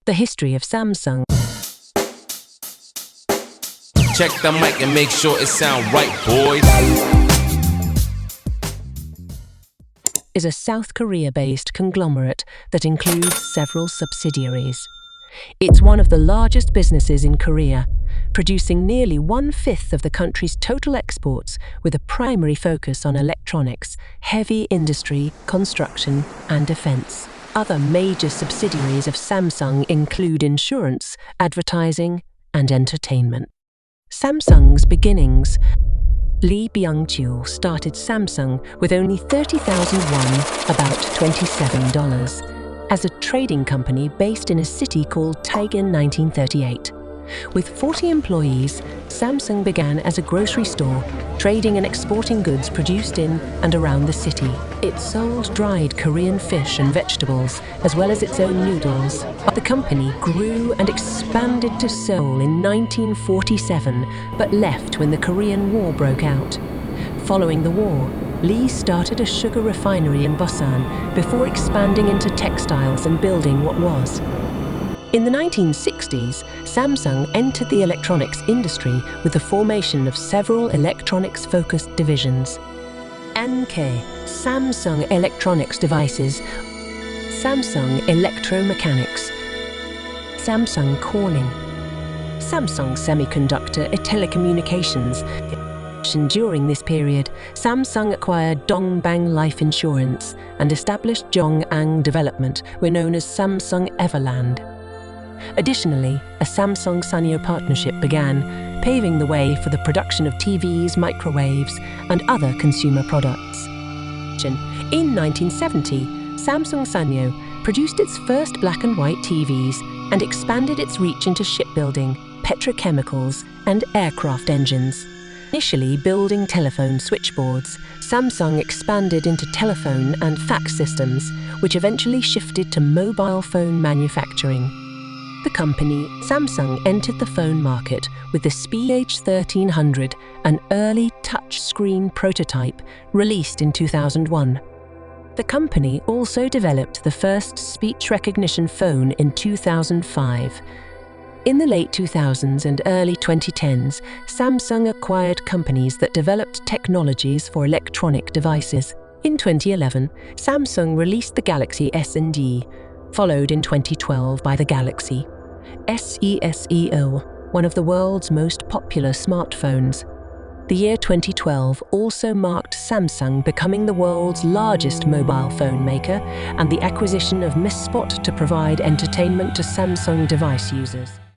The history of Samsung Check the mic and make sure it sound right, boys. is a South Korea-based conglomerate that includes several subsidiaries. It's one of the largest businesses in Korea, producing nearly 1/5 of the country's total exports with a primary focus on electronics, heavy industry, construction, and defense. Other major subsidiaries of Samsung include insurance, advertising, and entertainment. Samsung's beginnings. Lee Byung-chul started Samsung with only 30,000 won, about $27, as a trading company based in a city called Taegin in 1938. With 40 employees, Samsung began as a grocery store, trading and exporting goods produced in and around the city. It sold dried Korean fish and vegetables, as well as its own noodles. The company grew and expanded to Seoul in 1947, but left when the Korean War broke out. Following the war, Lee started a sugar refinery in Busan before expanding into textiles and building what was. In the 1960s, Samsung entered the electronics industry with the formation of several electronics-focused divisions. NK, Samsung Electronics Devices, Samsung Electromechanics, Samsung Corning, Samsung Semiconductor Telecommunications. During this period, Samsung acquired Dongbang Life Insurance and established Jong'ang Development, were known as Samsung Everland. Additionally, a Samsung Sanyo partnership began, paving the way for the production of TVs, microwaves, and other consumer products. In 1970, Samsung Sanyo produced its first black and white TVs and expanded its reach into shipbuilding, petrochemicals, and aircraft engines. Initially building telephone switchboards, Samsung expanded into telephone and fax systems, which eventually shifted to mobile phone manufacturing. The company, Samsung, entered the phone market with the SPH1300, an early touch-screen prototype released in 2001. The company also developed the first speech recognition phone in 2005. In the late 2000s and early 2010s, Samsung acquired companies that developed technologies for electronic devices. In 2011, Samsung released the Galaxy S and D, followed in 2012 by the Galaxy SESEO, one of the world's most popular smartphones. The year 2012 also marked Samsung becoming the world's largest mobile phone maker and the acquisition of Mi Spot to provide entertainment to Samsung device users.